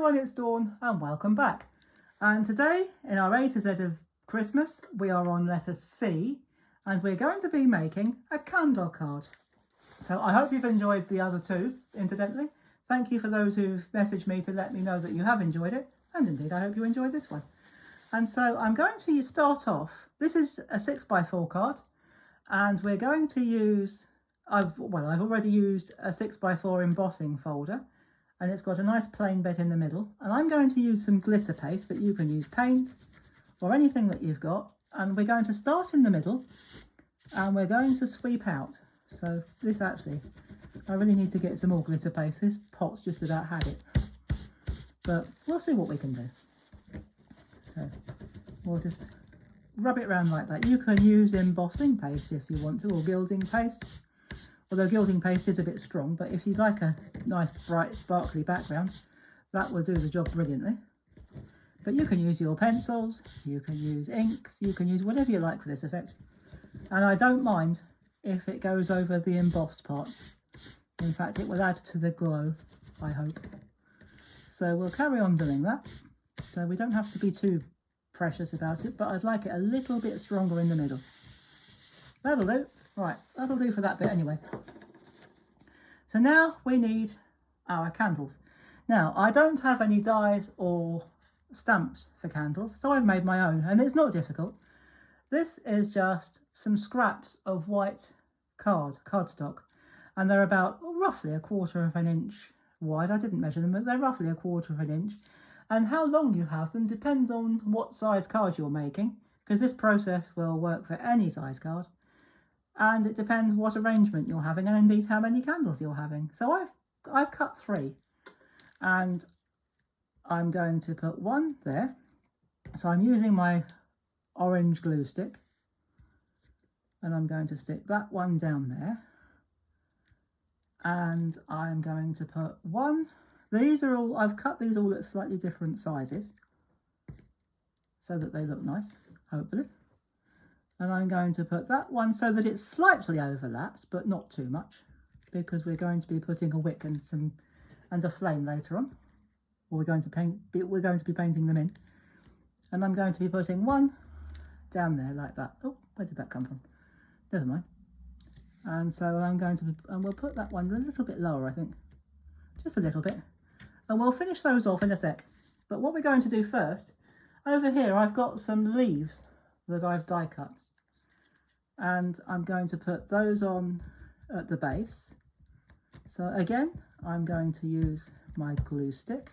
everyone, it's Dawn and welcome back. And today in our A to Z of Christmas we are on letter C and we're going to be making a candle card. So I hope you've enjoyed the other two, incidentally. Thank you for those who've messaged me to let me know that you have enjoyed it, and indeed I hope you enjoyed this one. And so I'm going to start off, this is a 6x4 card and we're going to use, I've already used a 6x4 embossing folder. And it's got a nice plain bit in the middle, and I'm going to use some glitter paste, but you can use paint or anything that you've got, and we're going to start in the middle and we're going to sweep out. So this actually, I really need to get some more glitter paste. This pot's just about had it, but we'll see what we can do. So we'll just rub it around like that. You can use embossing paste if you want to, or gilding paste. Although gilding paste is a bit strong, but if you'd like a nice bright sparkly background, that will do the job brilliantly. But you can use your pencils, you can use inks, you can use whatever you like for this effect. And I don't mind if it goes over the embossed part. In fact, it will add to the glow, I hope. So we'll carry on doing that. So we don't have to be too precious about it, but I'd like it a little bit stronger in the middle. That'll do. Right, that'll do for that bit anyway. So now we need our candles. Now, I don't have any dies or stamps for candles, so I've made my own, and it's not difficult. This is just some scraps of white cardstock, and they're about roughly 1/4 of an inch wide. I didn't measure them, but they're roughly 1/4 of an inch. And how long you have them depends on what size card you're making, because this process will work for any size card. And it depends what arrangement you're having, and indeed how many candles you're having. So I've cut 3, and I'm going to put one there. So I'm using my orange glue stick, and I'm going to stick that one down there. And I'm going to put one. These are all, I've cut these all at slightly different sizes so that they look nice, hopefully. And I'm going to put that one so that it slightly overlaps, but not too much, because we're going to be putting a wick and a flame later on. Or we're going to be painting them in. And I'm going to be putting one down there like that. Oh, where did that come from? Never mind. And so I'm going to, and we'll put that one a little bit lower, I think, just a little bit. And we'll finish those off in a sec. But what we're going to do first, over here I've got some leaves that I've die cut. And I'm going to put those on at the base. So again, I'm going to use my glue stick.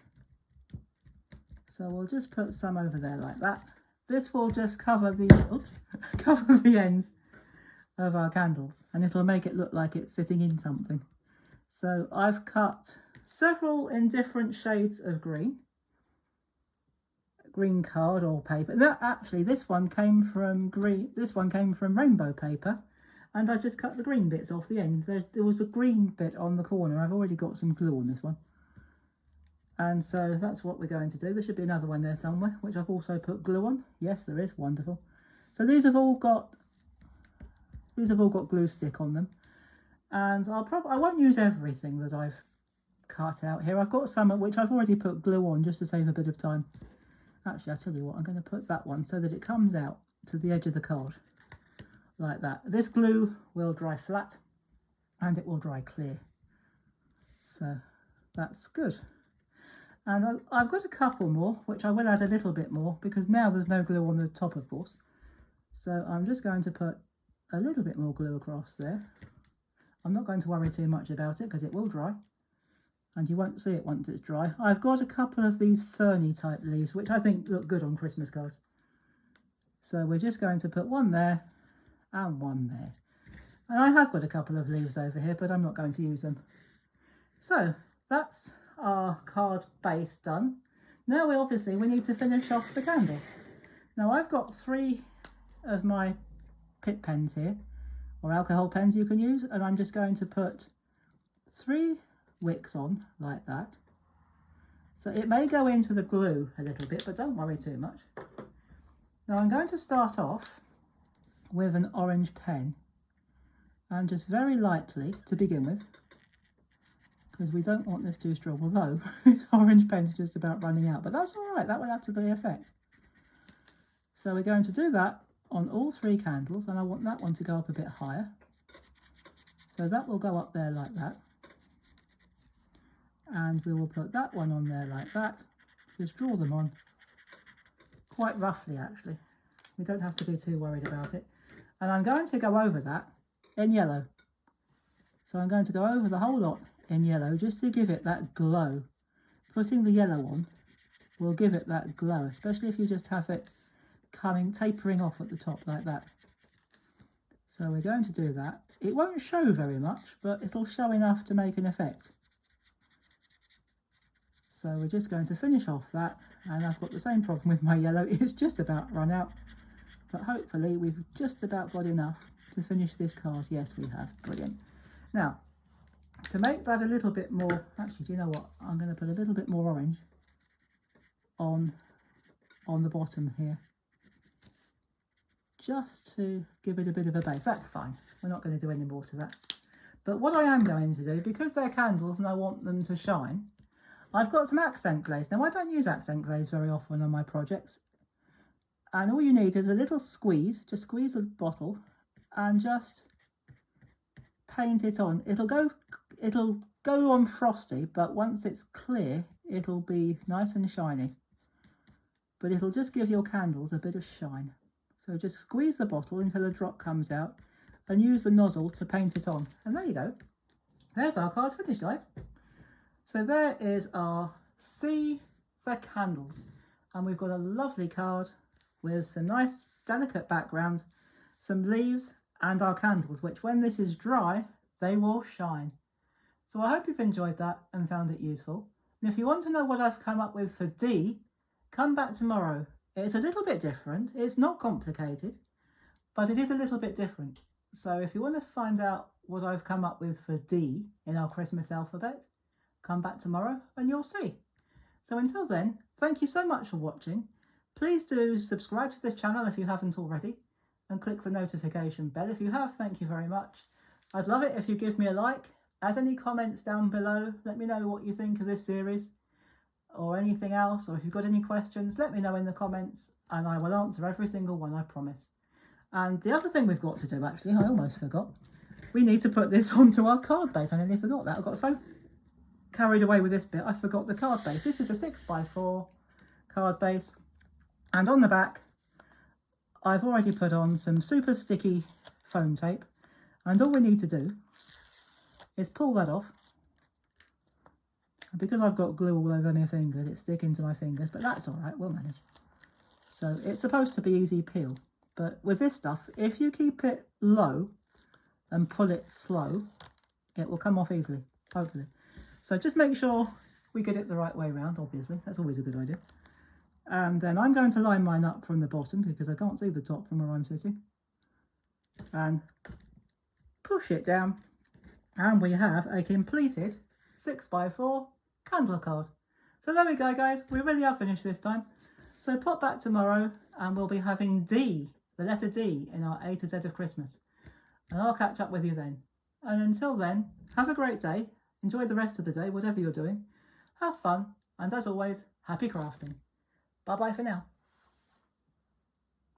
So we'll just put some over there like that. This will just cover the ends of our candles, and it'll make it look like it's sitting in something. So I've cut several in different shades of green card or paper. This one came from rainbow paper, and I just cut the green bits off the end. There was a green bit on the corner. I've already got some glue on this one, and so that's what we're going to do. There should be another one there somewhere, which I've also put glue on. Yes, there is. Wonderful. So these have all got glue stick on them, and I won't use everything that I've cut out here. I've got some which I've already put glue on just to save a bit of time. Actually, I'll tell you what, I'm going to put that one so that it comes out to the edge of the card, like that. This glue will dry flat, and it will dry clear. So that's good. And I've got a couple more, which I will add a little bit more, because now there's no glue on the top, of course. So I'm just going to put a little bit more glue across there. I'm not going to worry too much about it, because it will dry. And you won't see it once it's dry. I've got a couple of these ferny type leaves, which I think look good on Christmas cards. So we're just going to put one there and one there. And I have got a couple of leaves over here, but I'm not going to use them. So that's our card base done. Now we need to finish off the candles. Now I've got 3 of my pit pens here, or alcohol pens you can use, and I'm just going to put 3 wicks on like that. So it may go into the glue a little bit, but don't worry too much. Now I'm going to start off with an orange pen, and just very lightly to begin with, because we don't want this too strong, although this orange pen is just about running out, but that's all right, that will add to the effect. So we're going to do that on all 3 candles, and I want that one to go up a bit higher. So that will go up there like that. And we will put that one on there like that. Just draw them on quite roughly actually. We don't have to be too worried about it. And I'm going to go over that in yellow. So I'm going to go over the whole lot in yellow just to give it that glow. Putting the yellow on will give it that glow, especially if you just have it tapering off at the top like that. So we're going to do that. It won't show very much, but it'll show enough to make an effect. So we're just going to finish off that, and I've got the same problem with my yellow. It's just about run out, but hopefully we've just about got enough to finish this card. Yes, we have. Brilliant. Now, to make that a little bit more, actually, do you know what? I'm going to put a little bit more orange on the bottom here, just to give it a bit of a base. That's fine. We're not going to do any more to that. But what I am going to do, because they're candles and I want them to shine, I've got some accent glaze. Now, I don't use accent glaze very often on my projects. And all you need is a little squeeze. Just squeeze the bottle and just paint it on. It'll go on frosty, but once it's clear, it'll be nice and shiny. But it'll just give your candles a bit of shine. So just squeeze the bottle until a drop comes out and use the nozzle to paint it on. And there you go. There's our card finished, guys. So there is our C for candles. And we've got a lovely card with some nice delicate background, some leaves and our candles, which when this is dry, they will shine. So I hope you've enjoyed that and found it useful. And if you want to know what I've come up with for D, come back tomorrow. It's a little bit different. It's not complicated, but it is a little bit different. So if you want to find out what I've come up with for D in our Christmas alphabet, come back tomorrow and you'll see. So until then, thank you so much for watching. Please do subscribe to this channel if you haven't already, and click the notification bell if you have. Thank you very much. I'd love it if you give me a like, add any comments down below, let me know what you think of this series or anything else, or if you've got any questions, let me know in the comments and I will answer every single one, I promise. And the other thing we've got to do, actually, I almost forgot, we need to put this onto our card base. I nearly forgot that. I got so carried away with this bit, I forgot the card base. This is a 6x4 card base, and on the back I've already put on some super sticky foam tape, and all we need to do is pull that off. And because I've got glue all over my fingers, it's sticking to my fingers, but that's all right, we'll manage. So it's supposed to be easy peel, but with this stuff, if you keep it low and pull it slow, it will come off easily, hopefully. So just make sure we get it the right way round, obviously. That's always a good idea. And then I'm going to line mine up from the bottom because I can't see the top from where I'm sitting. And push it down. And we have a completed 6x4 candle card. So there we go, guys. We really are finished this time. So pop back tomorrow and we'll be having D, the letter D, in our A to Z of Christmas. And I'll catch up with you then. And until then, have a great day. Enjoy the rest of the day, whatever you're doing. Have fun. And as always, happy crafting. Bye-bye for now.